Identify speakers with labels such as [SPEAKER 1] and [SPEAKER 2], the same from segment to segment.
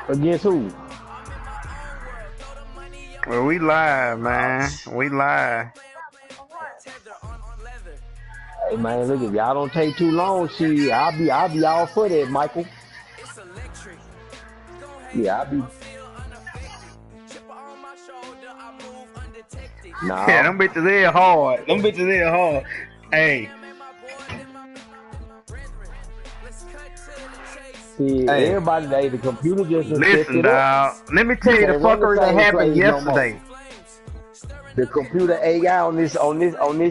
[SPEAKER 1] Against who?
[SPEAKER 2] Well, we live, man. We live.
[SPEAKER 1] Hey man, look, if y'all don't take too long, see, I'll be all for that, Michael. Yeah, I'll be. Nah.
[SPEAKER 2] Yeah, them bitches there hard. Them bitches there hard. Hey.
[SPEAKER 1] See,
[SPEAKER 2] Hey.
[SPEAKER 1] everybody today, the computer just
[SPEAKER 2] listen, dog. Let me tell you the fuckery that happened yesterday.
[SPEAKER 1] The computer AI on this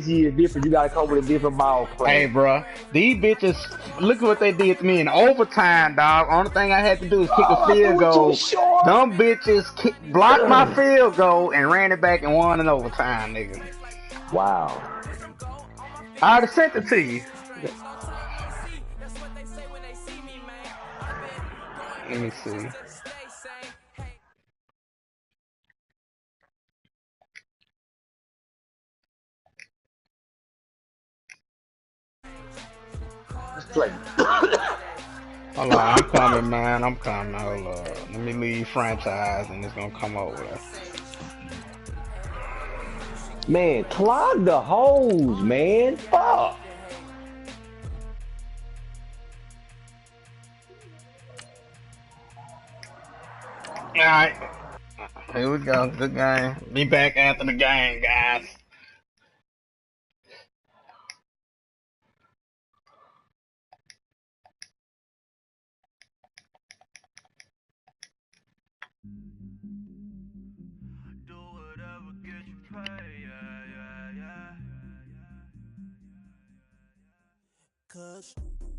[SPEAKER 1] year is different. You gotta come with a different ball plan.
[SPEAKER 2] Hey, bro, these bitches, look at what they did to me in overtime, dog. Only thing I had to do is kick a field goal. Them bitches blocked my field goal and ran it back and won in overtime, nigga.
[SPEAKER 1] Wow.
[SPEAKER 2] I already sent it to you. Let me see. Hold on, I'm coming, man. I'm coming. Hold on. Let me leave franchise and it's gonna come over.
[SPEAKER 1] Man, clog the hose, man. Fuck.
[SPEAKER 2] Alright. Here we go. Good game. Be back after the game, guys.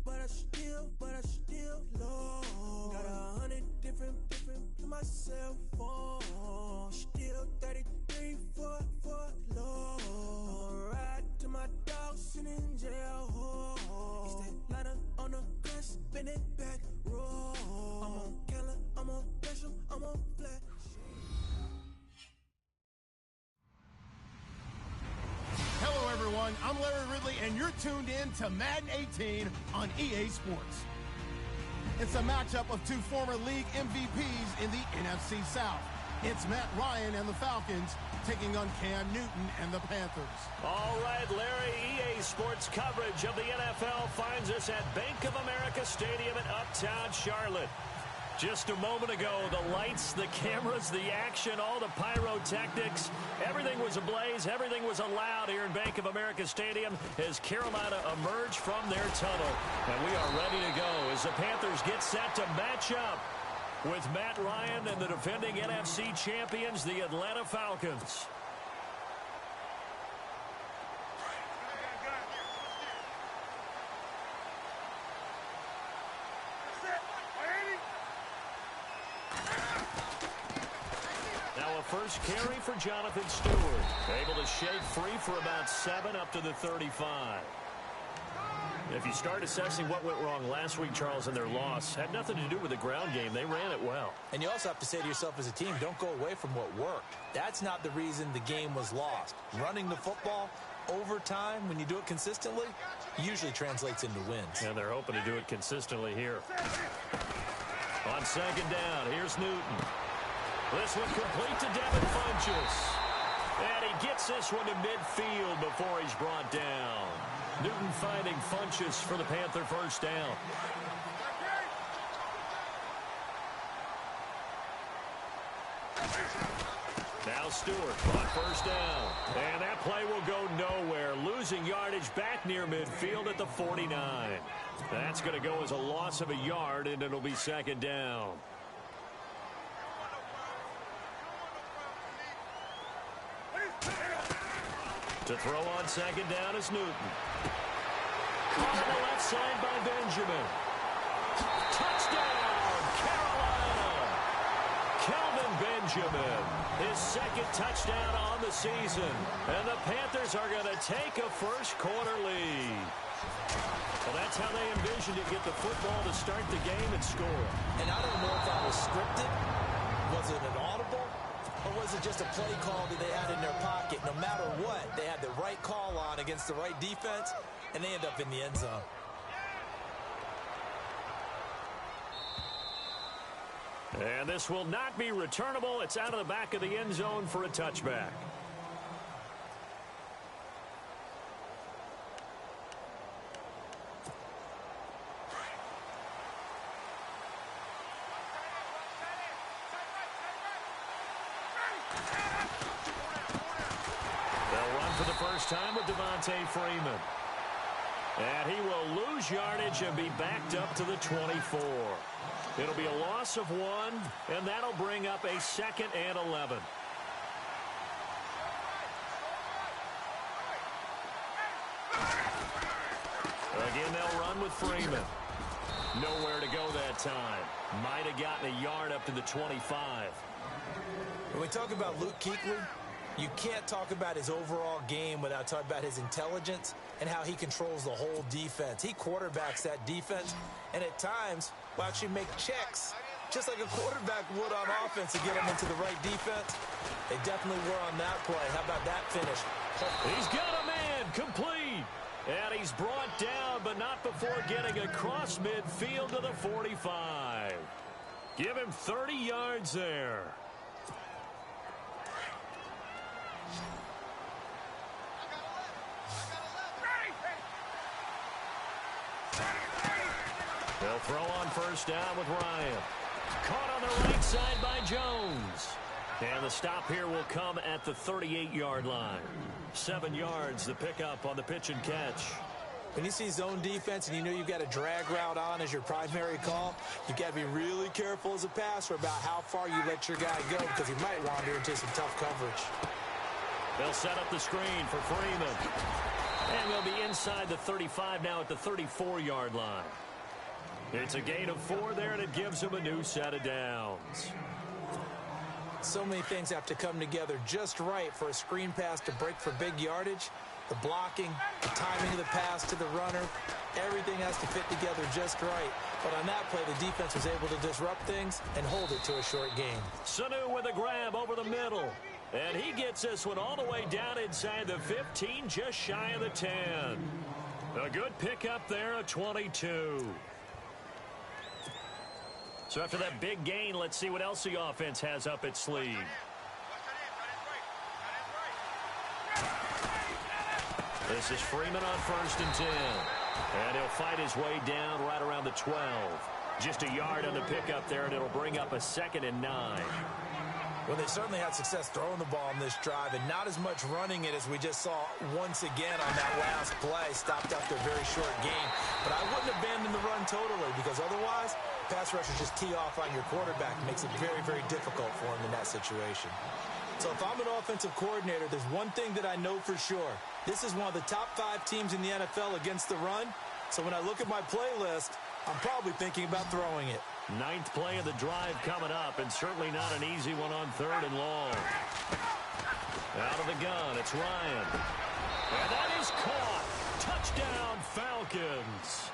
[SPEAKER 3] But I still low. Got 100 different to my cell phone. Still 33 for low. I'ma ride to my dog sitting in jail. It's that lighter on the grass, spin it back, roll. I'm on Keller, I'm on Bishop, I'm on Flat.
[SPEAKER 4] Hello everyone, I'm Larry Ridley and you're tuned in to Madden 18 on EA Sports. It's a matchup of two former league MVPs in the NFC South. It's Matt Ryan and the Falcons taking on Cam Newton and the Panthers.
[SPEAKER 5] All right, Larry, EA Sports coverage of the NFL finds us at Bank of America Stadium in Uptown Charlotte. Just a moment ago, the lights, the cameras, the action, all the pyrotechnics, everything was ablaze, everything was allowed here in Bank of America Stadium as Carolina emerged from their tunnel. And we are ready to go as the Panthers get set to match up with Matt Ryan and the defending NFC champions, the Atlanta Falcons. First carry for Jonathan Stewart. Able to shake free for about 7 up to the 35. If you start assessing what went wrong last week, Charles, in their loss, had nothing to do with the ground game. They ran it well.
[SPEAKER 6] And you also have to say to yourself as a team, don't go away from what worked. That's not the reason the game was lost. Running the football over time, when you do it consistently, usually translates into wins.
[SPEAKER 5] And they're hoping to do it consistently here. On second down, here's Newton. This one complete to Devin Funchess. And he gets this one to midfield before he's brought down. Newton finding Funchess for the Panther first down. Now Stewart on first down. And that play will go nowhere. Losing yardage back near midfield at the 49. That's going to go as a loss of a yard, and it'll be second down. To throw on second down is Newton. Caught on the left side by Benjamin. Touchdown, Carolina. Kelvin Benjamin, his second touchdown on the season. And the Panthers are going to take a first quarter lead. Well, that's how they envisioned it, get the football to start the game and score.
[SPEAKER 6] And I don't know if that was scripted. Was it an audible? Or was it just a play call that they had in their pocket? No matter what, they had the right call on against the right defense, and they end up in the end zone.
[SPEAKER 5] And this will not be returnable. It's out of the back of the end zone for a touchback. They'll run for the first time with Devontae Freeman. And he will lose yardage and be backed up to the 24. It'll be a loss of 1, and that'll bring up a 2nd and 11. Again, they'll run with Freeman. Nowhere to go that time. Might have gotten a yard up to the 25.
[SPEAKER 6] When we talk about Luke Kuechly, you can't talk about his overall game without talking about his intelligence and how he controls the whole defense. He quarterbacks that defense, and at times will actually make checks, just like a quarterback would on offense to get them into the right defense. They definitely were on that play. How about that finish?
[SPEAKER 5] He's got a man complete. And he's brought down, but not before getting across midfield to the 45. Give him 30 yards there. They'll throw on first down with Ryan. Caught on the right side by Jones. And the stop here will come at the 38-yard line. 7 yards, the pickup on the pitch and catch.
[SPEAKER 6] When you see zone defense and you know you've got a drag route on as your primary call, you've got to be really careful as a passer about how far you let your guy go because he might wander into some tough coverage.
[SPEAKER 5] They'll set up the screen for Freeman. And they'll be inside the 35 now at the 34-yard line. It's a gain of 4 there, and it gives them a new set of downs.
[SPEAKER 6] So many things have to come together just right for a screen pass to break for big yardage. The blocking, the timing of the pass to the runner, everything has to fit together just right. But on that play, the defense was able to disrupt things and hold it to a short gain.
[SPEAKER 5] Sanu with a grab over the middle. And he gets this one all the way down inside the 15, just shy of the 10. A good pickup there, a 22. So after that big gain, let's see what else the offense has up its sleeve. This is Freeman on 1st and 10. And he'll fight his way down right around the 12. Just a yard on the pickup there, and it'll bring up a 2nd and 9.
[SPEAKER 6] Well, they certainly had success throwing the ball in this drive and not as much running it as we just saw once again on that last play. Stopped after a very short gain. But I wouldn't abandon the run totally because otherwise, pass rushers just tee off on your quarterback. It makes it very, very difficult for him in that situation. So if I'm an offensive coordinator, there's one thing that I know for sure. This is one of the top 5 teams in the NFL against the run. So when I look at my playlist, I'm probably thinking about throwing it.
[SPEAKER 5] 9th play of the drive coming up, and certainly not an easy one on 3rd and long. Out of the gun, it's Ryan. And that is caught. Touchdown, Falcons.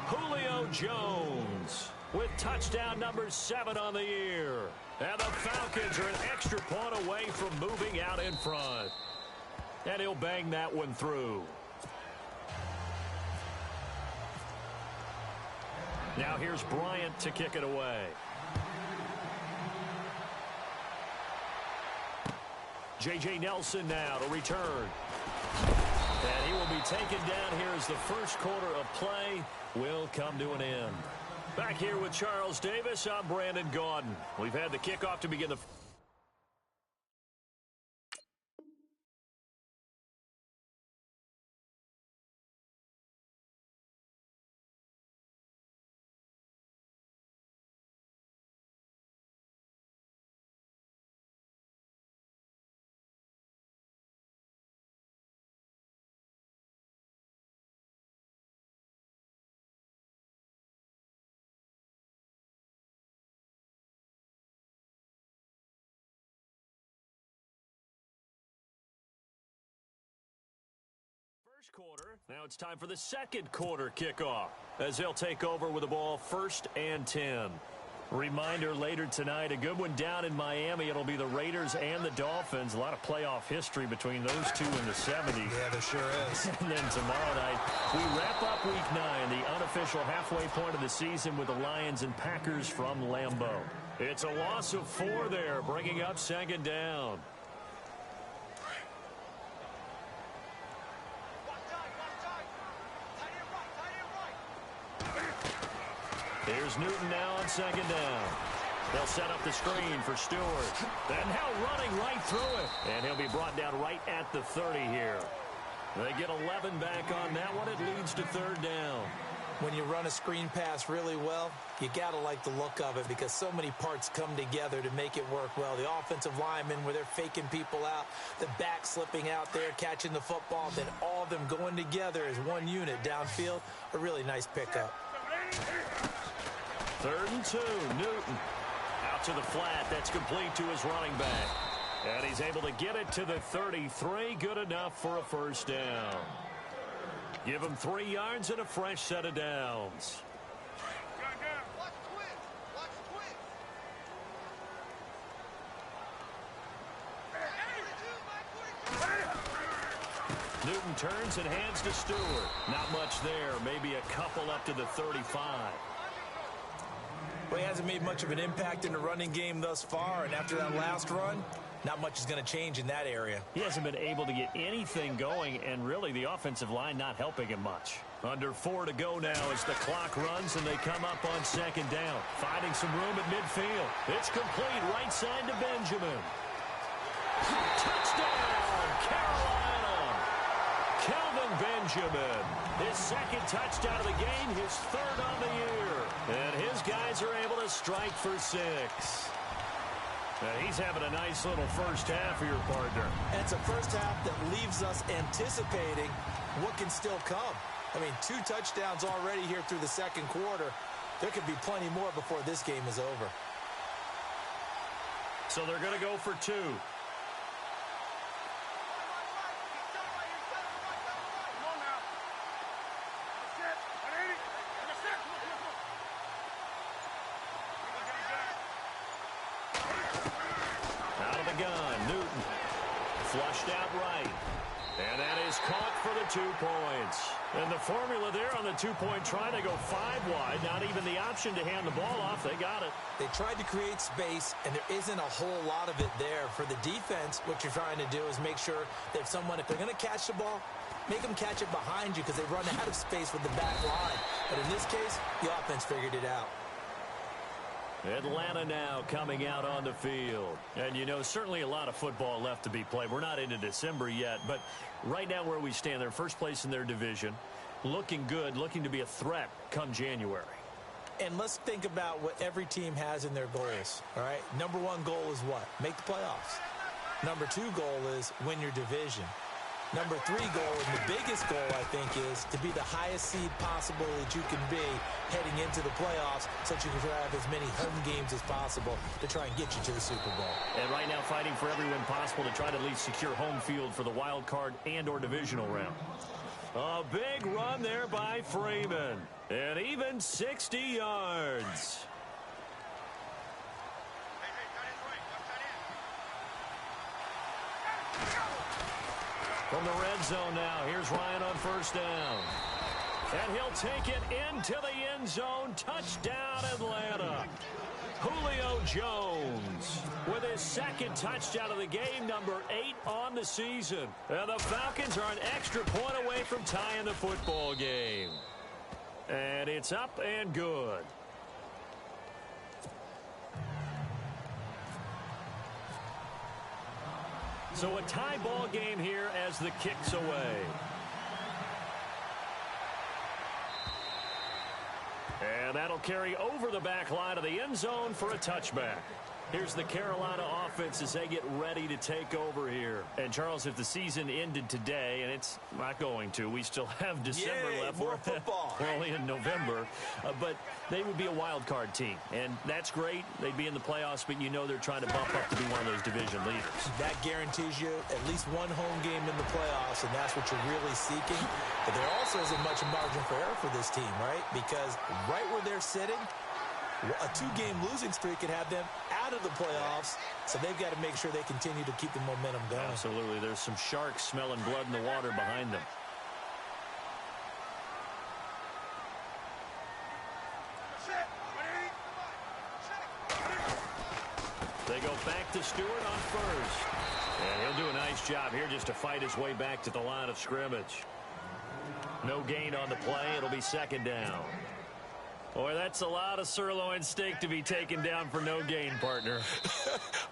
[SPEAKER 5] Julio Jones with touchdown number 7 on the year. And the Falcons are an extra point away from moving out in front. And he'll bang that one through. Now here's Bryant to kick it away. J.J. Nelson now to return. And he will be taken down here as the first quarter of play will come to an end. Back here with Charles Davis, I'm Brandon Gaudin. We've had the kickoff to begin the... quarter. Now it's time for the second quarter kickoff as they'll take over with the ball 1st and 10. Reminder later tonight, a good one down in Miami. It'll be the Raiders and the Dolphins. A lot of playoff history between those two in the 70s.
[SPEAKER 6] Yeah, there sure is.
[SPEAKER 5] And then tomorrow night, we wrap up Week 9, the unofficial halfway point of the season with the Lions and Packers from Lambeau. It's a loss of 4 there, bringing up second down. Here's Newton now on second down. They'll set up the screen for Stewart. And now running right through it. And he'll be brought down right at the 30 here. They get 11 back on that one. It leads to third down.
[SPEAKER 6] When you run a screen pass really well, you got to like the look of it because so many parts come together to make it work well. The offensive linemen, where they're faking people out, the back slipping out there, catching the football, then all of them going together as one unit downfield. A really nice pickup.
[SPEAKER 5] 3rd and 2, Newton. Out to the flat, that's complete to his running back. And he's able to get it to the 33, good enough for a first down. Give him 3 yards and a fresh set of downs. Newton turns and hands to Stewart. Not much there, maybe a couple up to the 35.
[SPEAKER 6] Well, he hasn't made much of an impact in the running game thus far, and after that last run, not much is going to change in that area.
[SPEAKER 5] He hasn't been able to get anything going, and really the offensive line not helping him much. Under 4 to go now as the clock runs and they come up on second down. Finding some room at midfield. It's complete right side to Benjamin. Touchdown, Carolina! Kelvin Benjamin. His second touchdown of the game, his 3rd on the year. And his guys are able to strike for 6. He's having a nice little first half for your partner.
[SPEAKER 6] And it's a first half that leaves us anticipating what can still come. I mean, 2 touchdowns already here through the second quarter. There could be plenty more before this game is over.
[SPEAKER 5] So they're going to go for 2. Flushed out right. And that is caught for the 2 points. And the formula there on the 2-point try, they go 5 wide. Not even the option to hand the ball off. They got it.
[SPEAKER 6] They tried to create space, and there isn't a whole lot of it there. For the defense, what you're trying to do is make sure that if they're going to catch the ball, make them catch it behind you because they run out of space with the back line. But in this case, the offense figured it out.
[SPEAKER 5] Atlanta now coming out on the field. And, you know, certainly a lot of football left to be played. We're not into December yet, but right now where we stand, they're first place in their division. Looking good, looking to be a threat come January.
[SPEAKER 6] And let's think about what every team has in their goals, all right? Number 1 goal is what? Make the playoffs. Number 2 goal is win your division. Number 3 goal, and the biggest goal, I think, is to be the highest seed possible that you can be heading into the playoffs so that you can have as many home games as possible to try and get you to the Super Bowl.
[SPEAKER 5] And right now fighting for every win possible to try to at least secure home field for the wild card and or divisional round. A big run there by Freeman. And even 60 yards. From the red zone now, here's Ryan on first down. And he'll take it into the end zone. Touchdown, Atlanta. Julio Jones with his 2nd touchdown of the game, number 8 on the season. And the Falcons are an extra point away from tying the football game. And it's up and good. So a tie ball game here as the kick's away. And that'll carry over the back line of the end zone for a touchback. Here's the Carolina offense as they get ready to take over here. And, Charles, if the season ended today, and it's not going to, we still have December left.
[SPEAKER 6] More football.
[SPEAKER 5] We're only in November. But they would be a wild card team. And that's great. They'd be in the playoffs, but you know they're trying to bump up to be one of those division leaders.
[SPEAKER 6] That guarantees you at least 1 home game in the playoffs, and that's what you're really seeking. But there also isn't much margin for error for this team, right? Because right where they're sitting, A 2-game losing streak could have them out of the playoffs, so they've got to make sure they continue to keep the momentum going.
[SPEAKER 5] Absolutely. There's some sharks smelling blood in the water behind them. They go back to Stewart on first. And he'll do a nice job here just to fight his way back to the line of scrimmage. No gain on the play. It'll be second down. Boy, that's a lot of sirloin steak to be taken down for no gain, partner.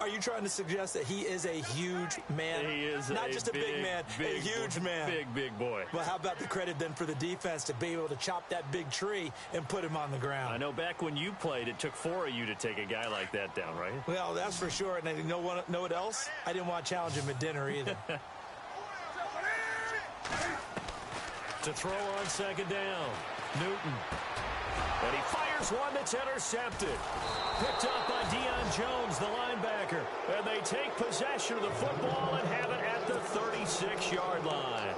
[SPEAKER 6] Are you trying to suggest that he is a huge man?
[SPEAKER 5] He is
[SPEAKER 6] not just a big man, a huge man.
[SPEAKER 5] Big boy.
[SPEAKER 6] Well, how about the credit then for the defense to be able to chop that big tree and put him on the ground?
[SPEAKER 5] I know back when you played, it took 4 of you to take a guy like that down, right?
[SPEAKER 6] Well, that's for sure. And you know what else? I didn't want to challenge him at dinner either.
[SPEAKER 5] To throw on second down, Newton. And he fires one that's intercepted. Picked up by Deion Jones, the linebacker. And they take possession of the football and have it at the 36-yard line.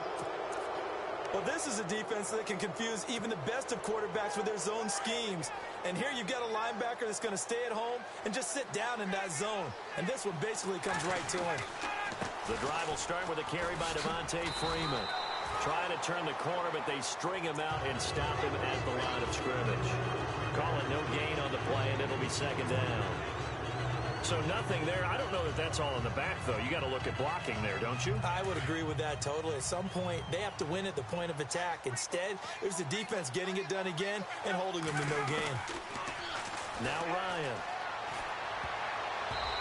[SPEAKER 6] Well, this is a defense that can confuse even the best of quarterbacks with their zone schemes. And here you've got a linebacker that's going to stay at home and just sit down in that zone. And this one basically comes right to him.
[SPEAKER 5] The drive will start with a carry by Devontae Freeman. Trying to turn the corner, but they string him out and stop him at the line of scrimmage. Call it no gain on the play, and it'll be second down. So nothing there. I don't know that that's all in the back, though. You got to look at blocking there, don't you?
[SPEAKER 6] I would agree with that totally. At some point, they have to win at the point of attack. Instead, it was the defense getting it done again and holding them to no gain.
[SPEAKER 5] Now Ryan.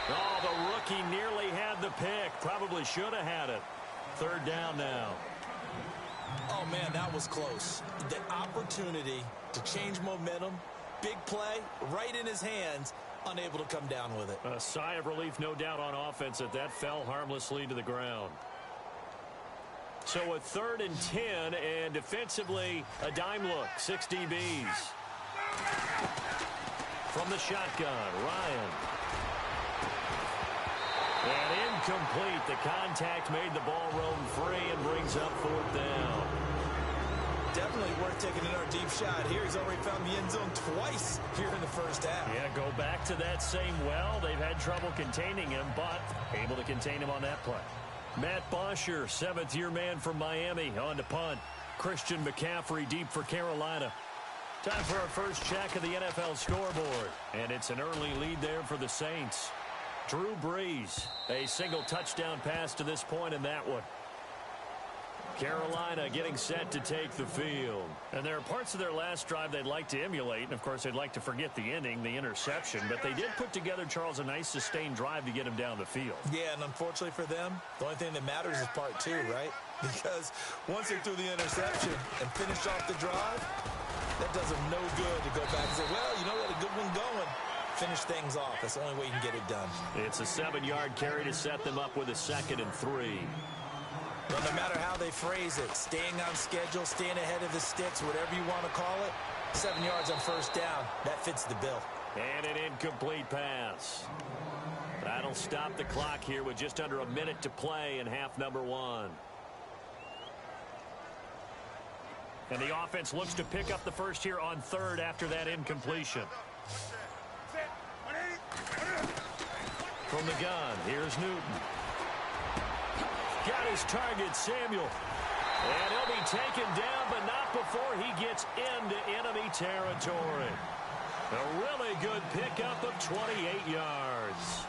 [SPEAKER 5] Oh, the rookie nearly had the pick. Probably should have had it. Third down now.
[SPEAKER 6] Oh, man, that was close. The opportunity to change momentum, big play, right in his hands, unable to come down with it.
[SPEAKER 5] A sigh of relief, no doubt, on offense that fell harmlessly to the ground. So a 3rd and 10, and defensively, a dime look, 6 DBs. From the shotgun, Ryan. And incomplete. The contact made the ball roam free and brings up 4th down.
[SPEAKER 6] Definitely worth taking another deep shot here. He's already found the end zone twice here in the first half.
[SPEAKER 5] Yeah, go back to that same well. They've had trouble containing him, but able to contain him on that play. Matt Bosher, 7th-year man from Miami, on to punt. Christian McCaffrey deep for Carolina. Time for our first check of the NFL scoreboard. And it's an early lead there for the Saints. Drew Brees, a single touchdown pass to this point in that one. Carolina getting set to take the field. And there are parts of their last drive they'd like to emulate. And, of course, they'd like to forget the ending, the interception. But they did put together, Charles, a nice sustained drive to get him down the field.
[SPEAKER 6] Yeah, and unfortunately for them, the only thing that matters is part 2, right? Because once they threw the interception and finished off the drive, that does them no good to go back and say, well, you know, we had a good one going. Finish things off. That's the only way you can get it done.
[SPEAKER 5] It's a 7-yard carry to set them up with a 2nd and 3.
[SPEAKER 6] Well, no matter how they phrase it, staying on schedule, staying ahead of the sticks, whatever you want to call it, 7 yards on first down, that fits the bill.
[SPEAKER 5] And an incomplete pass. That'll stop the clock here with just under a minute to play in half number 1. And the offense looks to pick up the first here on 3rd after that incompletion. From the gun, here's Newton. Got his target, Samuel. And he'll be taken down, but not before he gets into enemy territory. A really good pickup of 28 yards.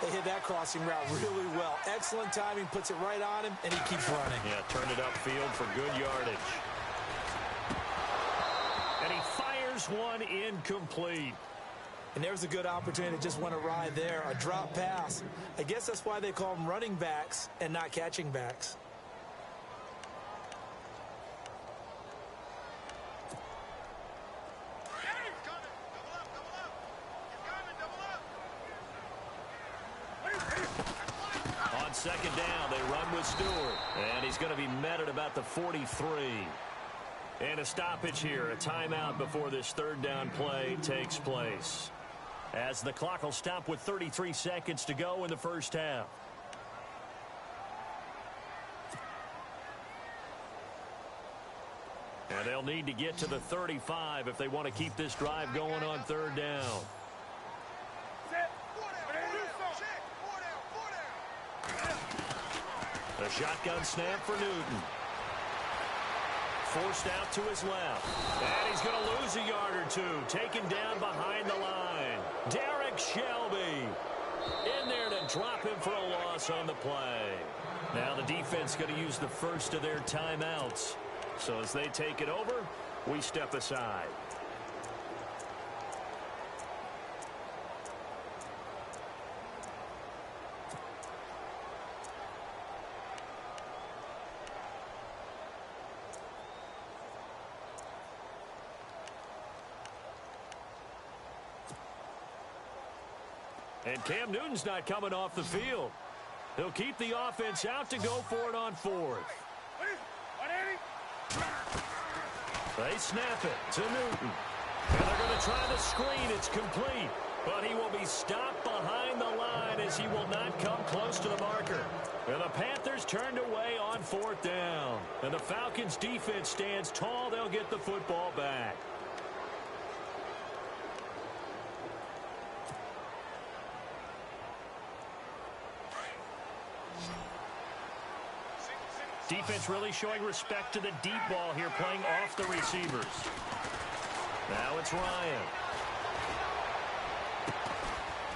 [SPEAKER 6] They hit that crossing route really well. Excellent timing, puts it right on him, and he keeps running.
[SPEAKER 5] Yeah, turned it upfield for good yardage. And he fires one incomplete.
[SPEAKER 6] And there's a good opportunity to just want to ride there. A drop pass. I guess that's why they call them running backs and not catching backs.
[SPEAKER 5] On 2nd down, they run with Stewart. And he's going to be met at about the 43. And a stoppage here, a timeout before this 3rd down play takes place. As the clock will stop with 33 seconds to go in the first half. And they'll need to get to the 35 if they want to keep this drive going on third down. A shotgun snap for Newton. Forced out to his left. And he's going to lose a yard or two. Taken down behind the line. Derek Shelby in there to drop him for a loss on the play. Now the defense going to use the first of their timeouts. So as they take it over, we step aside. And Cam Newton's not coming off the field. He'll keep the offense out to go for it on fourth. They snap it to Newton. And they're going to try the screen. It's complete. But he will be stopped behind the line as he will not come close to the marker. And the Panthers turned away on fourth down. And the Falcons defense stands tall. They'll get the football back. Defense really showing respect to the deep ball here, playing off the receivers. Now it's Ryan.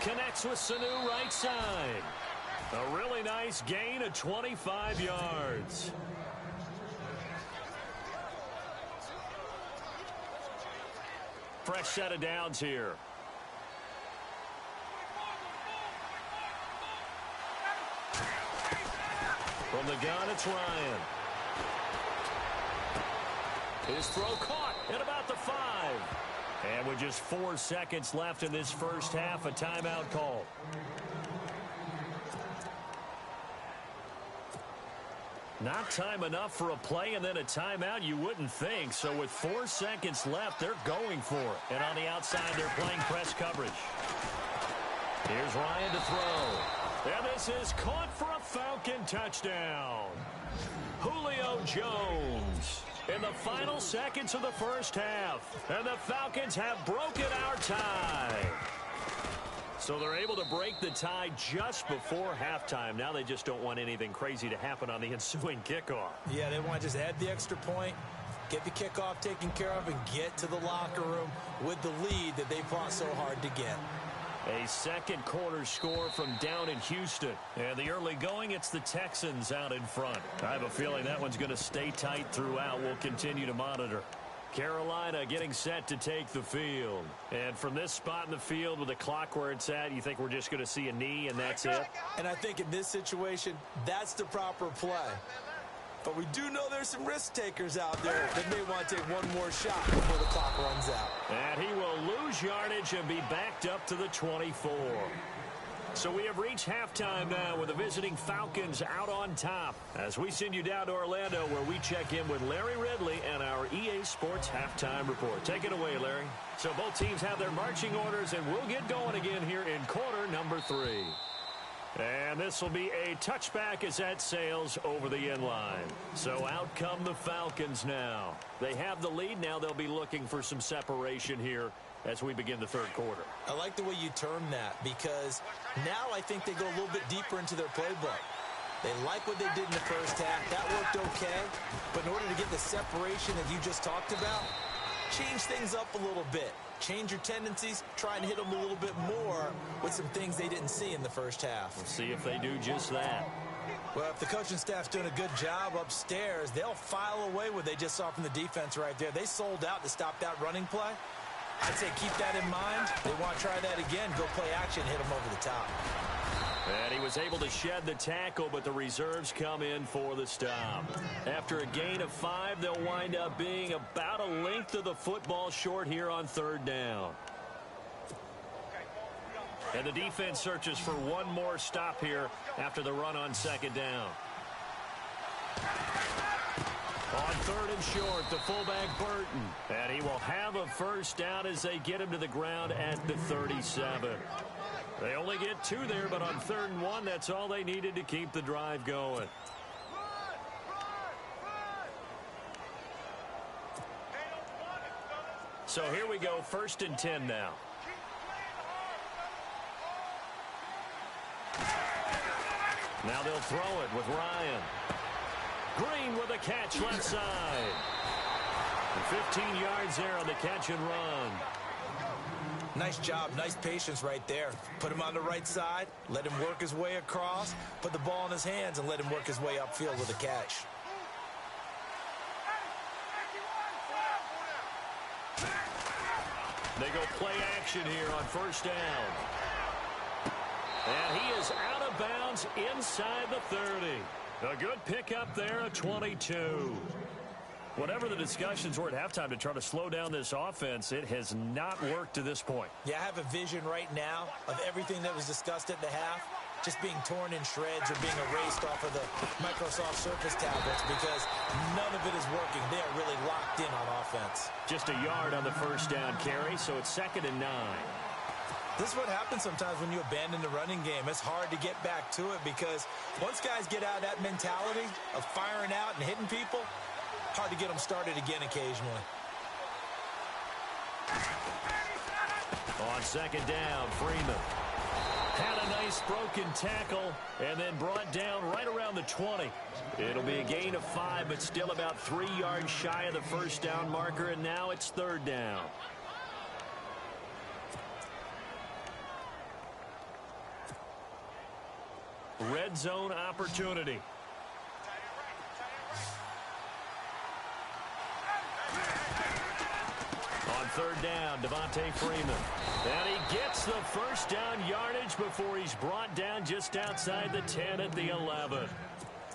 [SPEAKER 5] Connects with Sanu right side. A really nice gain of 25 yards. Fresh set of downs here. From the gun, it's Ryan. His throw caught at about the 5. And with just 4 seconds left in this first half, a timeout call. Not time enough for a play and then a timeout, you wouldn't think. So with 4 seconds left, they're going for it. And on the outside, they're playing press coverage. Here's Ryan to throw. And this is caught for a Falcon touchdown. Julio Jones in the final seconds of the first half. And the Falcons have broken our tie. So they're able to break the tie just before halftime. Now they just don't want anything crazy to happen on the ensuing kickoff.
[SPEAKER 6] Yeah, they want to just add the extra point, get the kickoff taken care of, and get to the locker room with the lead that they fought so hard to get.
[SPEAKER 5] A second quarter score from down in Houston. And the early going, it's the Texans out in front. I have a feeling that one's going to stay tight throughout. We'll continue to monitor. Carolina getting set to take the field. And from this spot in the field with the clock where it's at, you think we're just going to see a knee and that's it?
[SPEAKER 6] And I think in this situation, that's the proper play. But we do know there's some risk takers out there that may want to take one more shot before the clock runs out.
[SPEAKER 5] And he will lose yardage and be backed up to the 24. So we have reached halftime now with the visiting Falcons out on top as we send you down to Orlando where we check in with Larry Ridley and our EA Sports Halftime Report. Take it away, Larry. So both teams have their marching orders and we'll get going again here in quarter number 3. And this will be a touchback as that sails over the end line. So out come the Falcons now. They have the lead. Now they'll be looking for some separation here as we begin the third quarter.
[SPEAKER 6] I like the way you term that because now I think they go a little bit deeper into their playbook. They like what they did in the first half. That worked okay. But in order to get the separation that you just talked about, change things up a little bit. Change your tendencies, try and hit them a little bit more with some things they didn't see in the first half.
[SPEAKER 5] We'll see if they do just that.
[SPEAKER 6] Well, if the coaching staff's doing a good job upstairs, they'll file away what they just saw from the defense right there. They sold out to stop that running play. I'd say keep that in mind. They want to try that again, go play action, hit them over the top.
[SPEAKER 5] And he was able to shed the tackle, but the reserves come in for the stop. After a gain of 5, they'll wind up being about a length of the football short here on third down. And the defense searches for one more stop here after the run on second down. On third and short, the fullback Burton. And he will have a first down as they get him to the ground at the 37. They only get 2 there, but on third and 1, that's all they needed to keep the drive going. So here we go, 1st and 10 now. Now they'll throw it with Ryan. Green with a catch left side. 15 yards there on the catch and run.
[SPEAKER 6] Nice job, nice patience right there. Put him on the right side, let him work his way across, put the ball in his hands, and let him work his way upfield with a catch.
[SPEAKER 5] They go play action here on 1st down. And he is out of bounds inside the 30. A good pickup there at 22. Whatever the discussions were at halftime to try to slow down this offense, it has not worked to this point.
[SPEAKER 6] Yeah, I have a vision right now of everything that was discussed at the half just being torn in shreds or being erased off of the Microsoft Surface tablets because none of it is working. They are really locked in on offense.
[SPEAKER 5] Just a yard on the 1st down carry, so it's 2nd and 9.
[SPEAKER 6] This is what happens sometimes when you abandon the running game. It's hard to get back to it because once guys get out of that mentality of firing out and hitting people, hard to get them started again occasionally.
[SPEAKER 5] On 2nd down, Freeman had a nice broken tackle and then brought down right around the 20. It'll be a gain of 5, but still about 3 yards shy of the 1st down marker, and now it's 3rd down. Red zone opportunity. On 3rd down, Devontae Freeman. And he gets the 1st down yardage before he's brought down just outside the 10 at the 11.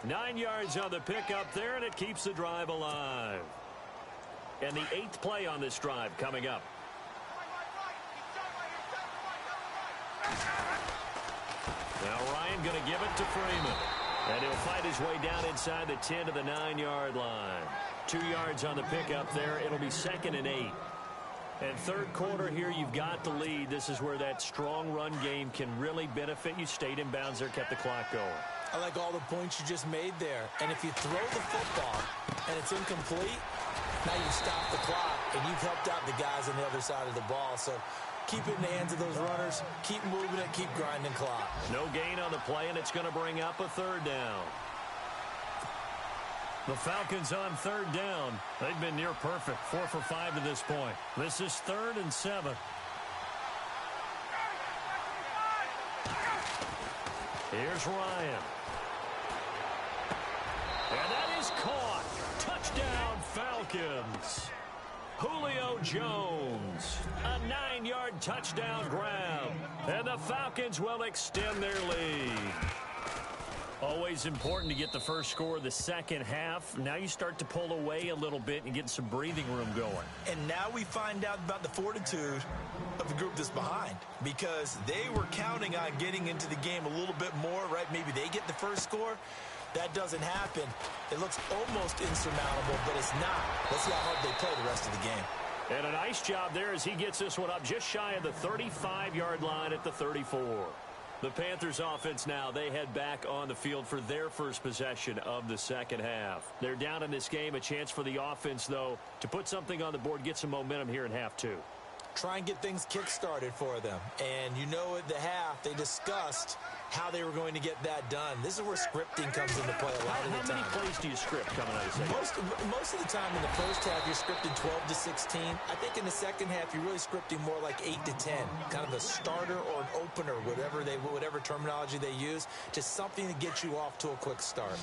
[SPEAKER 5] 9 yards on the pickup there, and it keeps the drive alive. And the 8th play on this drive coming up. Now Ryan going to give it to Freeman. And he'll fight his way down inside the 10 to the 9-yard line. 2 yards on the pickup there. It'll be 2nd and 8. And 3rd quarter here, you've got the lead. This is where that strong run game can really benefit you. Stayed in bounds there, kept the clock going.
[SPEAKER 6] I like all the points you just made there. And if you throw the football and it's incomplete, now you stop the clock and you've helped out the guys on the other side of the ball. So keep it in the hands of those runners. Keep moving it. Keep grinding clock.
[SPEAKER 5] No gain on the play, and it's going to bring up a 3rd down. The Falcons on 3rd down. They've been near perfect. 4 for 5 to this point. This is 3rd and 7. Here's Ryan. And that is caught. Touchdown, Falcons. Julio Jones. A 9-yard touchdown grab. And the Falcons will extend their lead. Always important to get the first score of the second half. Now you start to pull away a little bit and get some breathing room going.
[SPEAKER 6] And now we find out about the fortitude of the group that's behind, because they were counting on getting into the game a little bit more, right? Maybe they get the first score. That doesn't happen. It looks almost insurmountable, but it's not. Let's see how hard they play the rest of the game.
[SPEAKER 5] And a nice job there as he gets this one up just shy of the 35-yard line at the 34. The Panthers offense now, they head back on the field for their first possession of the second half. They're down in this game. A chance for the offense, though, to put something on the board, get some momentum here in half two.
[SPEAKER 6] Try and get things kick-started for them. And you know at the half, they discussed how they were going to get that done. This is where scripting comes into play a lot of the time.
[SPEAKER 5] How many plays do you script coming out of the second?
[SPEAKER 6] Most of the time in the first half, you're scripting 12 to 16. I think in the second half, you're really scripting more like 8 to 10. Kind of a starter or an opener, whatever terminology they use. Just something to get you off to a quick start.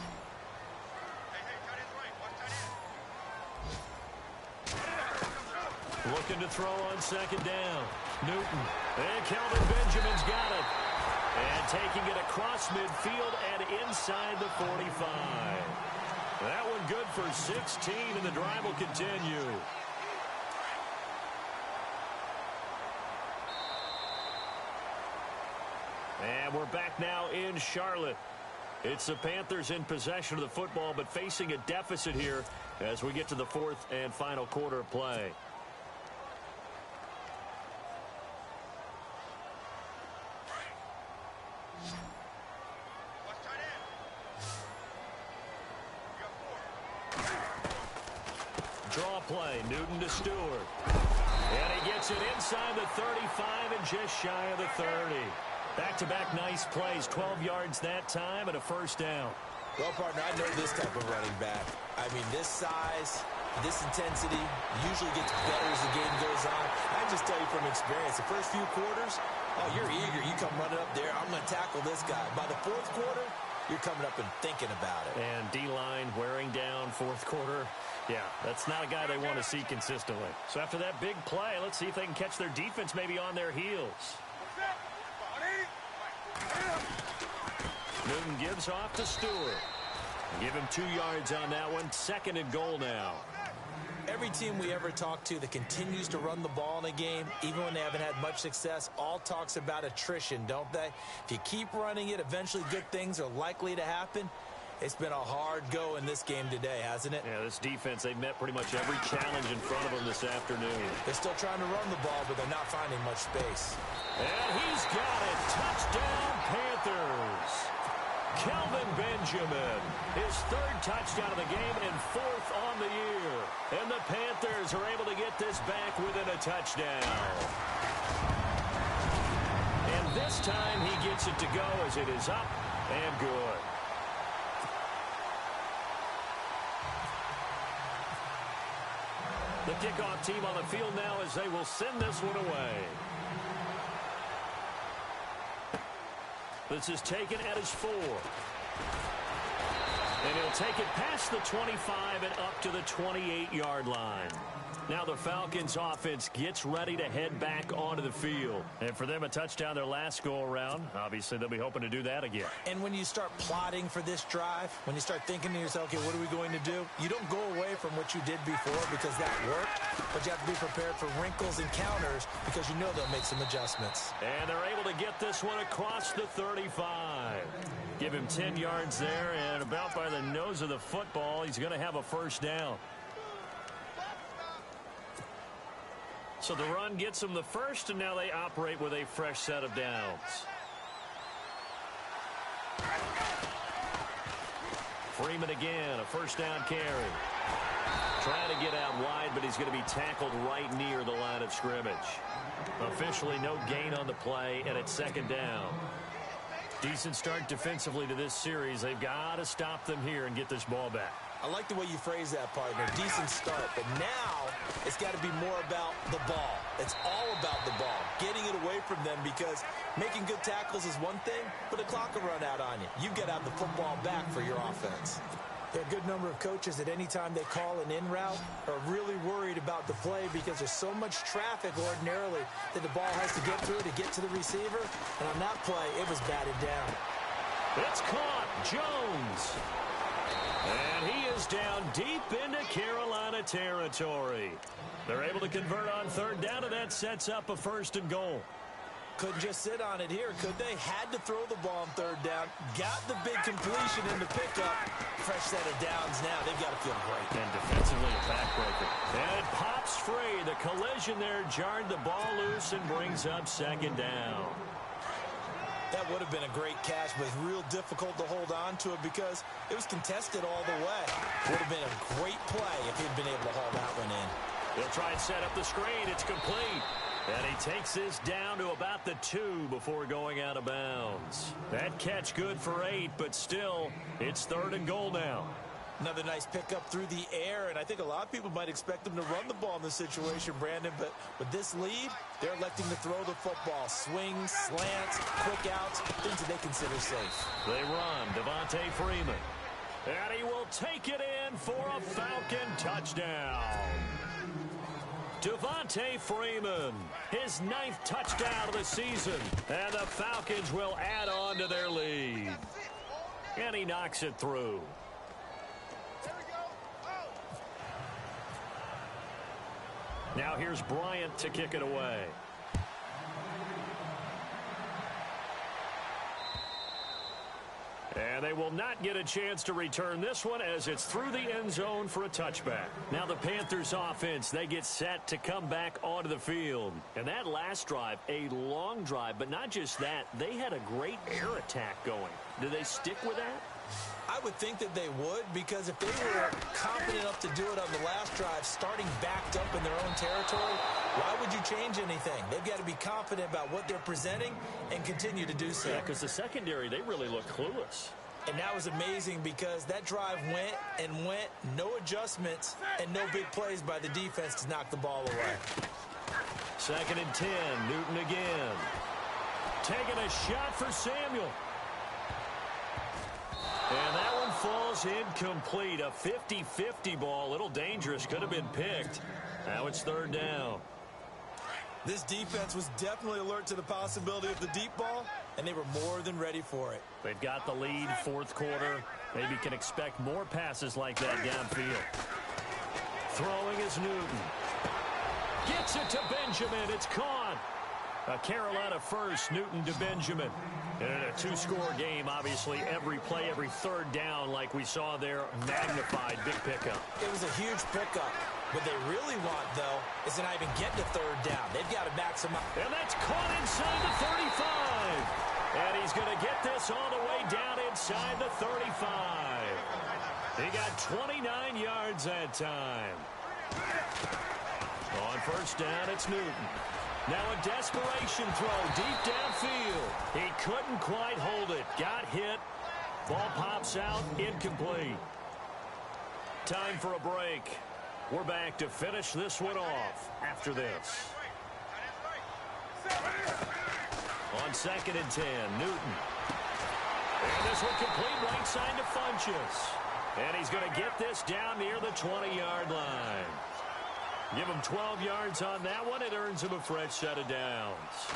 [SPEAKER 5] Looking to throw on second down. Newton. And Kelvin Benjamin's got it. And taking it across midfield and inside the 45. That one good for 16, and the drive will continue. And we're back now in Charlotte. It's the Panthers in possession of the football, but facing a deficit here as we get to the fourth and final quarter of play. Draw play, Newton to Stewart. And he gets it inside the 35 and just shy of the 30. Back-to-back nice plays, 12 yards that time and a first down.
[SPEAKER 6] Well, partner, I know this type of running back. I mean, this size, this intensity usually gets better as the game goes on. I just tell you from experience, the first few quarters, oh, you're eager. You come running up there, I'm going to tackle this guy. By the fourth quarter, you're coming up and thinking about it.
[SPEAKER 5] And D-line wearing down fourth quarter. Yeah, that's not a guy they want to see consistently. So after that big play, let's see if they can catch their defense maybe on their heels. Newton gives off to Stewart. Give him 2 yards on that one. 2nd and goal now.
[SPEAKER 6] Every team we ever talk to that continues to run the ball in a game, even when they haven't had much success, all talks about attrition, don't they? If you keep running it, eventually good things are likely to happen. It's been a hard go in this game today, hasn't it?
[SPEAKER 5] Yeah, this defense, they've met pretty much every challenge in front of them this afternoon.
[SPEAKER 6] They're still trying to run the ball, but they're not finding much space.
[SPEAKER 5] And he's got it. Touchdown, Panthers. Kelvin Benjamin, his 3rd touchdown of the game and 4th on the year. And the Panthers are able to get this back within a touchdown. And this time he gets it to go as it is up and good. The kickoff team on the field now as they will send this one away. This is taken at his 4. And he'll take it past the 25 and up to the 28-yard line. Now the Falcons offense gets ready to head back onto the field. And for them, a touchdown their last go-around. Obviously, they'll be hoping to do that again.
[SPEAKER 6] And when you start plotting for this drive, when you start thinking to yourself, okay, what are we going to do? You don't go away from what you did before because that worked, but you have to be prepared for wrinkles and counters because you know they'll make some adjustments.
[SPEAKER 5] And they're able to get this one across the 35. Give him 10 yards there, and about by the nose of the football, he's going to have a first down. So the run gets them the first, and now they operate with a fresh set of downs. Freeman again, a first down carry. Trying to get out wide, but he's going to be tackled right near the line of scrimmage. Officially no gain on the play, and it's 2nd down. Decent start defensively to this series. They've got to stop them here and get this ball back.
[SPEAKER 6] I like the way you phrase that, partner. Decent start. But now it's got to be more about the ball. It's all about the ball. Getting it away from them because making good tackles is one thing, but the clock will run out on you. You've got to have the football back for your offense. There are a good number of coaches that any time they call an in route are really worried about the play because there's so much traffic ordinarily that the ball has to get through to get to the receiver. And on that play, it was batted down.
[SPEAKER 5] It's caught. Jones. And he is down deep into Carolina territory. They're able to convert on 3rd down, and that sets up a 1st and goal.
[SPEAKER 6] Couldn't just sit on it here, could they? Had to throw the ball on 3rd down. Got the big completion in the pickup. Fresh set of downs now. They've got to feel great.
[SPEAKER 5] And defensively a backbreaker. And it pops free. The collision there jarred the ball loose and brings up 2nd down.
[SPEAKER 6] That would have been a great catch, but it's real difficult to hold on to it because it was contested all the way. Would have been a great play if he'd been able to haul that one in.
[SPEAKER 5] He'll try and set up the screen. It's complete. And he takes this down to about the 2 before going out of bounds. That catch good for 8, but still, it's 3rd and goal now.
[SPEAKER 6] Another nice pickup through the air, and I think a lot of people might expect them to run the ball in this situation, Brandon, but with this lead, they're electing to throw the football. Swings, slants, quick outs, things that they consider safe.
[SPEAKER 5] They run. Devontae Freeman. And he will take it in for a Falcon touchdown. Devontae Freeman, his 9th touchdown of the season, and the Falcons will add on to their lead. And he knocks it through. Now here's Bryant to kick it away. And they will not get a chance to return this one as it's through the end zone for a touchback. Now the Panthers offense, they get set to come back onto the field. And that last drive, a long drive, but not just that, they had a great air attack going. Do they stick with that?
[SPEAKER 6] I would think that they would, because if they were confident enough to do it on the last drive, starting backed up in their own territory, why would you change anything? They've got to be confident about what they're presenting and continue to do so.
[SPEAKER 5] Yeah, because the secondary, they really look clueless.
[SPEAKER 6] And that was amazing because that drive went and went, no adjustments, and no big plays by the defense to knock the ball away.
[SPEAKER 5] 2nd and 10, Newton again. Taking a shot for Samuel. And that one falls incomplete. A 50-50 ball. A little dangerous. Could have been picked. Now it's 3rd down.
[SPEAKER 6] This defense was definitely alert to the possibility of the deep ball, and they were more than ready for it.
[SPEAKER 5] They've got the lead, 4th quarter. Maybe can expect more passes like that downfield. Throwing is Newton. Gets it to Benjamin. It's caught. A Carolina first, Newton to Benjamin. And in a 2-score game, obviously, every play, every 3rd down, like we saw there, magnified. Big pickup.
[SPEAKER 6] It was a huge pickup. What they really want, though, is to not even get to 3rd down. They've got to maximize.
[SPEAKER 5] And that's caught inside the 35. And he's going to get this all the way down inside the 35. He got 29 yards that time. On 1st down, it's Newton. Now a desperation throw deep downfield. He couldn't quite hold it. Got hit. Ball pops out. Incomplete. Time for a break. We're back to finish this one off after this. On 2nd and 10, Newton. And this one complete right side to Funchess. And he's going to get this down near the 20-yard line. Give him 12 yards on that one. It earns him a fresh set of downs.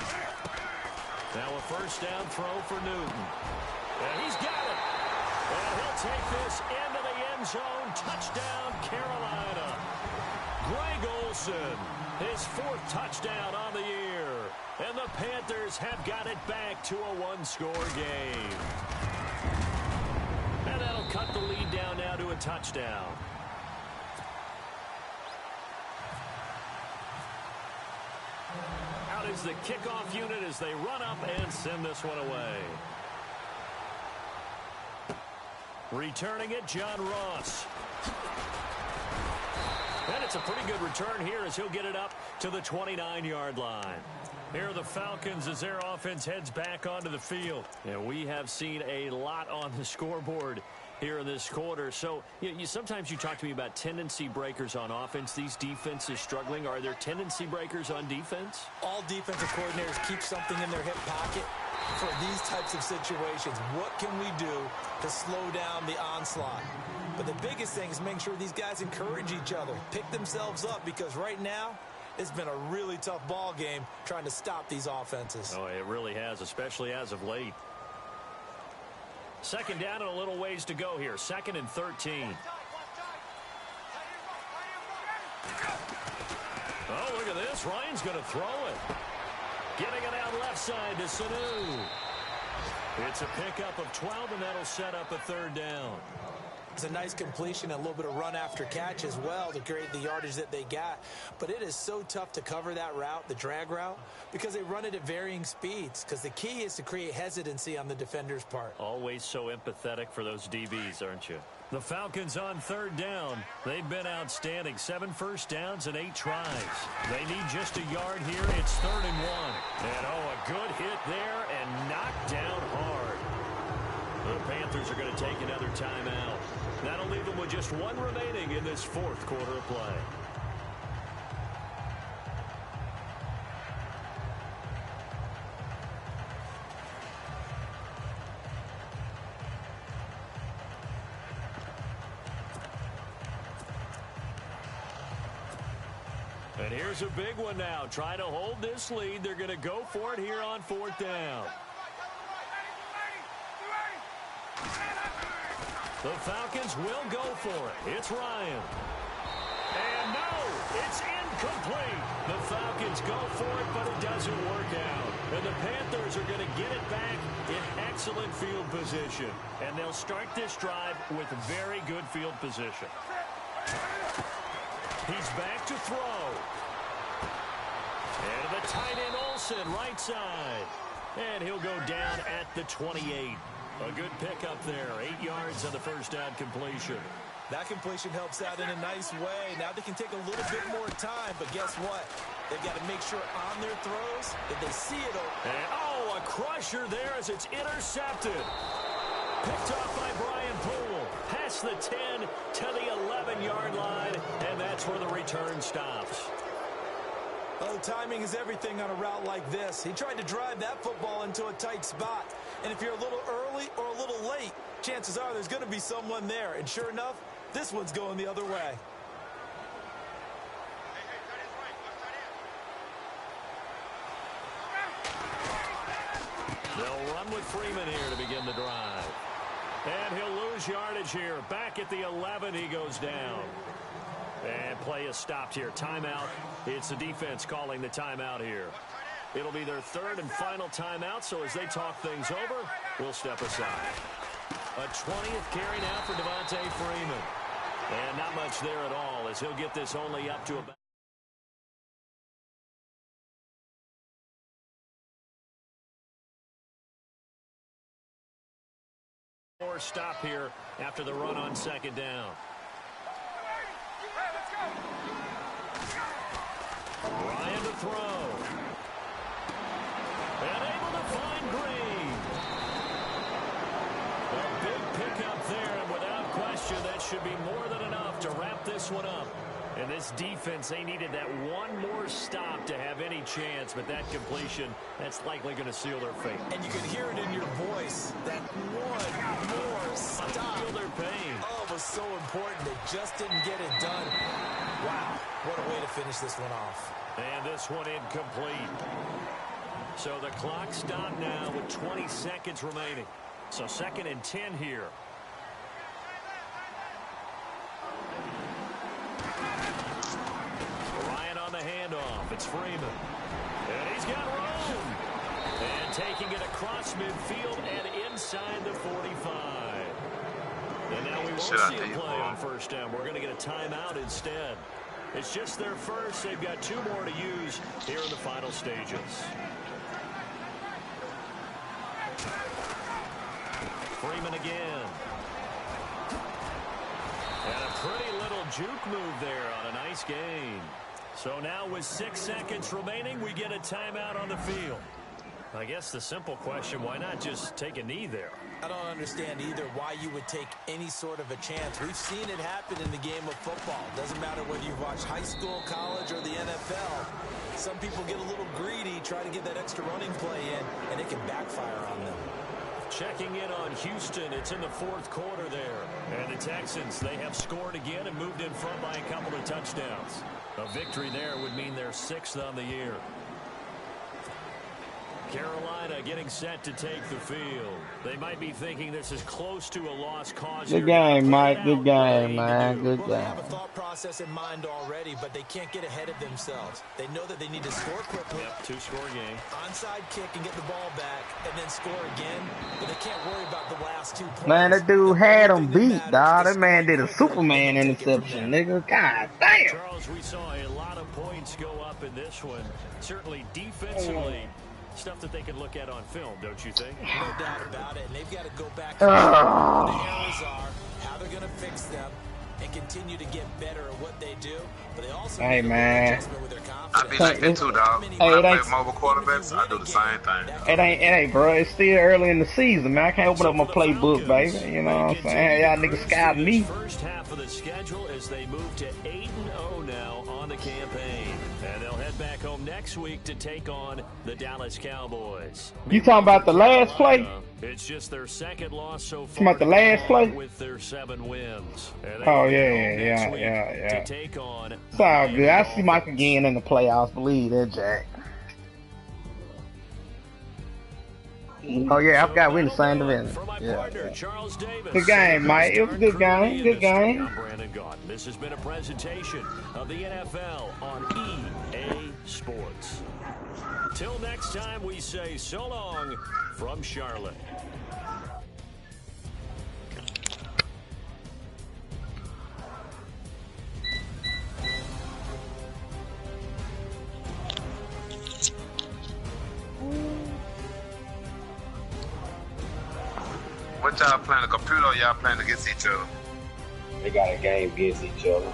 [SPEAKER 5] Now a 1st down throw for Newton. And he's got it. And he'll take this into the end zone. Touchdown, Carolina. Greg Olsen, his 4th touchdown on the year. And the Panthers have got it back to a 1-score game. And that'll cut the lead down now to a touchdown. Out is the kickoff unit as they run up and send this one away. Returning it, John Ross. And it's a pretty good return here as he'll get it up to the 29-yard line. Here are the Falcons as their offense heads back onto the field. And we have seen a lot on the scoreboard here in this quarter. So sometimes you talk to me about tendency breakers on offense. These defenses struggling. Are there tendency breakers on defense?
[SPEAKER 6] All defensive coordinators keep something in their hip pocket for these types of situations. What can we do to slow down the onslaught? But the biggest thing is making sure these guys encourage each other, pick themselves up, because right now it's been a really tough ball game trying to stop these offenses.
[SPEAKER 5] Oh, it really has, especially as of late. 2nd down and a little ways to go here. 2nd and 13. Oh, look at this. Ryan's going to throw it. Getting it out left side to Sanu. It's a pickup of 12, and that'll set up a 3rd down.
[SPEAKER 6] It's a nice completion, a little bit of run after catch as well to create the yardage that they got. But it is so tough to cover that route, the drag route, because they run it at varying speeds. Because the key is to create hesitancy on the defender's part.
[SPEAKER 5] Always so empathetic for those DBs, aren't you? The Falcons on 3rd down. They've been outstanding. 7 first downs and 8 tries. They need just a yard here. It's 3rd and 1. And a good hit there and knocked down hard. The Panthers are going to take another timeout. That'll leave them with just 1 remaining in this 4th quarter of play. And here's a big one now. Trying to hold this lead. They're going to go for it here on 4th down. The Falcons will go for it. It's Ryan. And no, it's incomplete. The Falcons go for it, but it doesn't work out. And the Panthers are going to get it back in excellent field position. And they'll start this drive with very good field position. He's back to throw. And the tight end Olsen, right side. And he'll go down at the 28. A good pickup there. 8 yards on the first down completion.
[SPEAKER 6] That completion helps out in a nice way. Now they can take a little bit more time, but guess what? They've got to make sure on their throws that they see it open.
[SPEAKER 5] And, oh, a crusher there as it's intercepted. Picked off by Brian Poole. Past the 10 to the 11-yard line, and that's where the return stops.
[SPEAKER 6] Oh, timing is everything on a route like this. He tried to drive that football into a tight spot. And if you're a little early or a little late, chances are there's going to be someone there. And sure enough, this one's going the other way.
[SPEAKER 5] They'll run with Freeman here to begin the drive. And he'll lose yardage here. Back at the 11, he goes down. And play is stopped here. Timeout. It's the defense calling the timeout here. It'll be their third and final timeout, so as they talk things over, we'll step aside. A 20th carry now for Devontae Freeman. And not much there at all, as he'll get this only up to about... More stop here after the run on second down. Ryan to throw. And able to find Green. A big pickup there, and without question, that should be more than enough to wrap this one up. And this defense, they needed that one more stop to have any chance, but that completion, that's likely going to seal their fate.
[SPEAKER 6] And you can hear it in your voice, that one more stop.
[SPEAKER 5] Feel their pain.
[SPEAKER 6] Oh, it was so important. They just didn't get it done. Wow, what a way to finish this one off.
[SPEAKER 5] And this one incomplete. So the clock stopped now with 20 seconds remaining. So 2nd and 10 here. Ryan on the handoff. It's Freeman. And he's got room. And taking it across midfield and inside the 45. And now we won't see a play on first down. We're going to get a timeout instead. It's just their first. They've got 2 more to use here in the final stages. Freeman again. And a pretty little juke move there on a nice gain. So now with 6 seconds remaining, we get a timeout on the field. I guess the simple question, why not just take a knee there?
[SPEAKER 6] I don't understand either why you would take any sort of a chance. We've seen it happen in the game of football. Doesn't matter whether you've watched high school, college, or the NFL. Some people get a little greedy, try to get that extra running play in, and it can backfire on them.
[SPEAKER 5] Checking in on Houston. It's in the 4th quarter there. And the Texans, they have scored again and moved in front by a couple of touchdowns. A victory there would mean they're 6th on the year. Carolina getting set to take the field. They might be thinking this is close to a lost cause.
[SPEAKER 2] Good game, Mike. Good game, man. Good game.
[SPEAKER 6] They have a thought process in mind already, but they can't get ahead of themselves. They know that they need to score quickly.
[SPEAKER 5] Yep, 2-score game.
[SPEAKER 6] Onside kick and get the ball back, and then score again. But they can't worry about the last 2 points.
[SPEAKER 2] Man, that dude had him beat, dog. That man did a Superman interception, nigga. God damn.
[SPEAKER 5] Charles, we saw a lot of points go up in this one. Certainly defensively. Stuff that they can look at on film, don't you think?
[SPEAKER 6] No doubt about it. And they've got to go back and what the errors are, how they're going to fix them, and continue to get better at what they do. But they also
[SPEAKER 2] hey, man.
[SPEAKER 6] with their
[SPEAKER 7] I be like that too, dog. When I play mobile quarterbacks, I do the same thing.
[SPEAKER 2] It ain't, bro. It's still early in the season, man. I can't open up my playbook, baby. You know what I'm saying? Y'all niggas scouting me.
[SPEAKER 5] First half of the schedule as they move to 8-0 now on the campaign. And they'll head back home next week to take on the Dallas Cowboys.
[SPEAKER 2] You talking about the last play?
[SPEAKER 5] It's just their 2nd loss so far.
[SPEAKER 2] Talking about the last play?
[SPEAKER 5] With their 7 wins.
[SPEAKER 2] Oh, yeah.
[SPEAKER 5] To take on.
[SPEAKER 2] It's all good. I see Mike again in the playoffs. Believe that, Jack. Oh, yeah, I forgot we're in the same division. Yeah. Good game, Mike. It was a good game. Good game.
[SPEAKER 5] This has been a presentation of the NFL on EA Sports. Till next time, we say so long from Charlotte.
[SPEAKER 7] What y'all playing? The computer or y'all playing against each other?
[SPEAKER 1] They got a game against each other.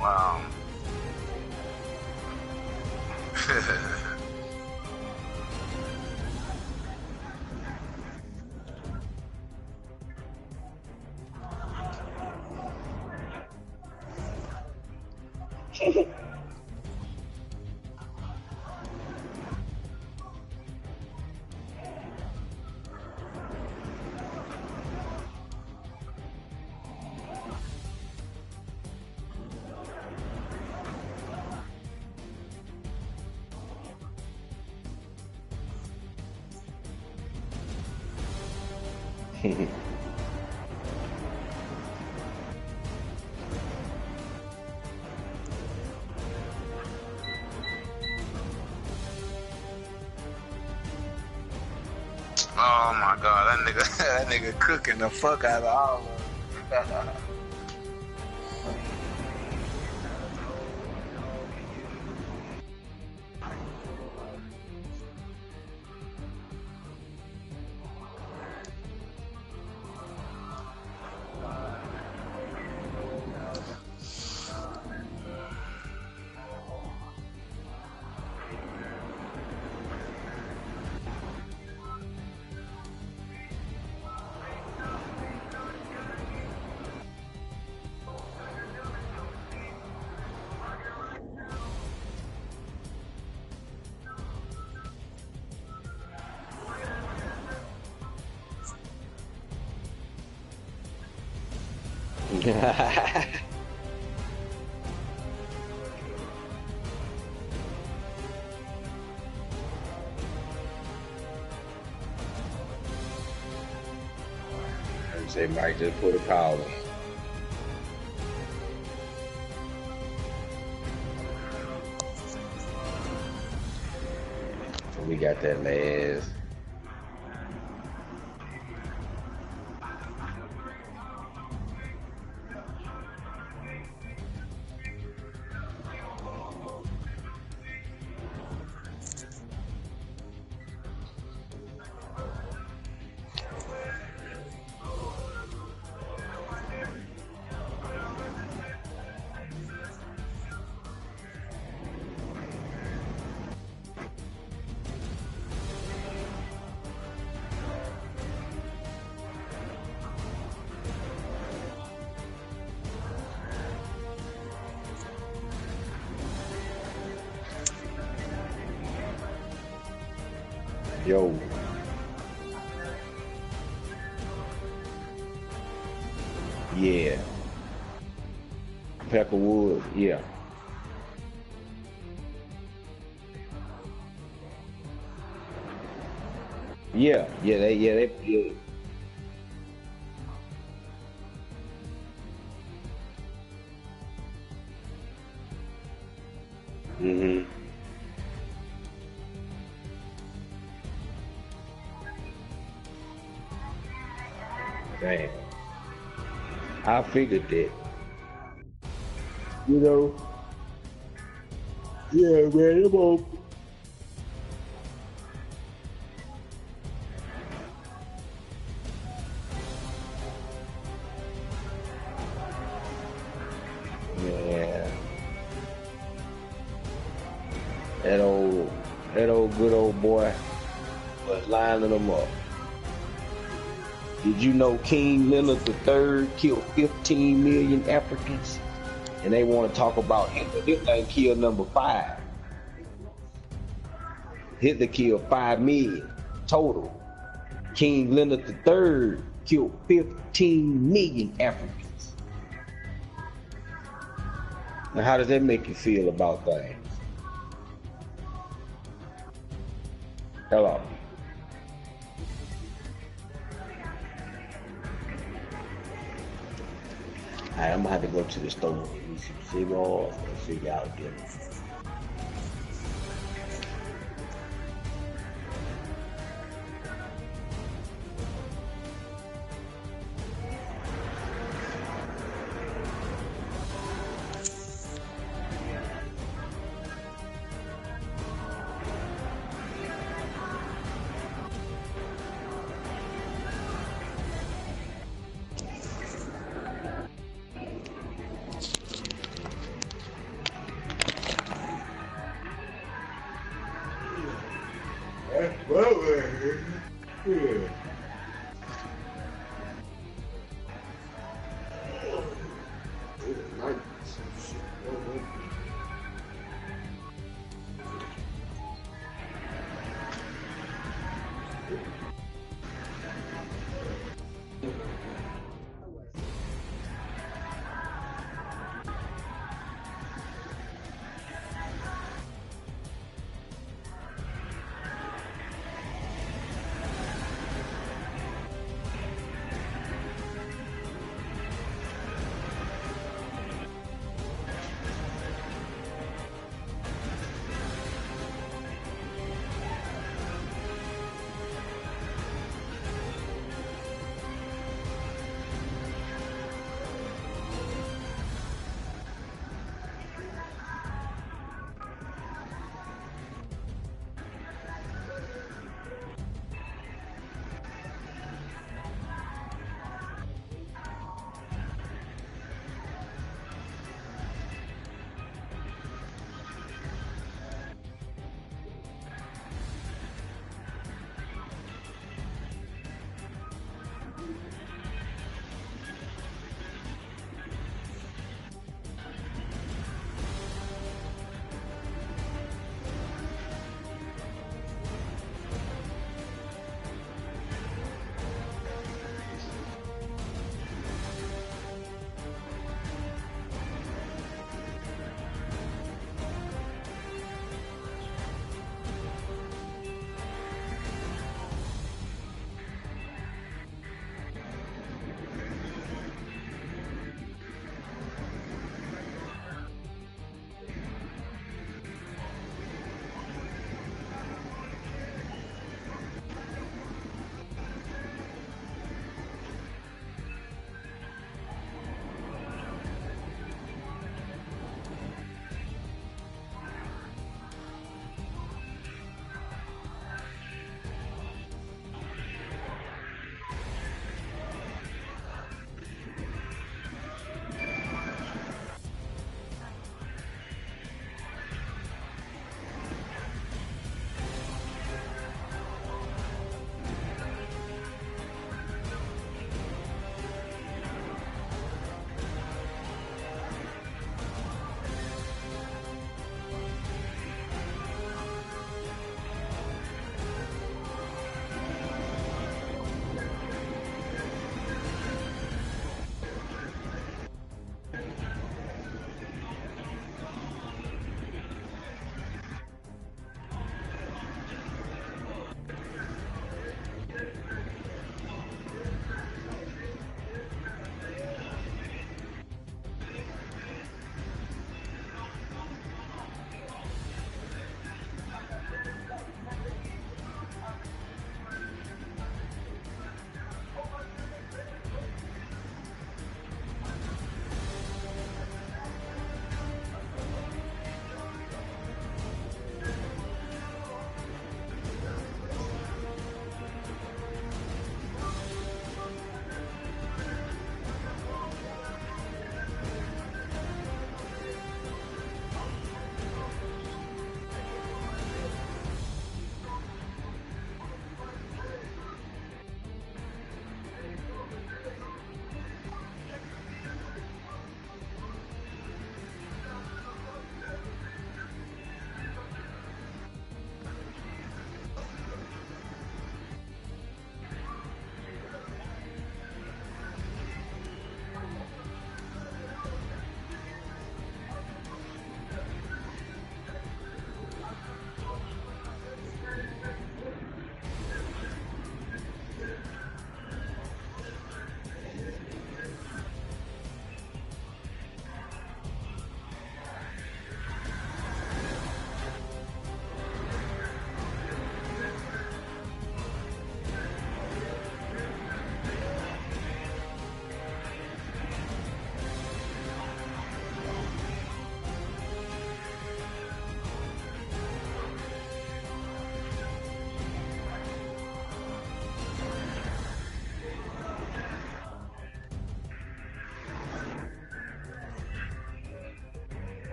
[SPEAKER 7] Wow. Oh my God, that nigga cooking the fuck out of all of them.
[SPEAKER 1] They might just put a collar. So we got that last. Yo. Yeah. Peckerwood, yeah. Yeah, they. Mm-hmm. Damn. I figured that. You know. Yeah, man. Them old. Yeah. That old good old boy was lining them up. Did you know King Leonard III killed 15 million Africans? And they want to talk about Hitler. Hitler killed number 5. Hitler killed 5 million total. King Leonard III killed 15 million Africans. Now, how does that make you feel about things? Hello. Alright, I'm gonna have to go to the store and eat some cigars and figure out dinner.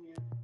[SPEAKER 8] Yeah.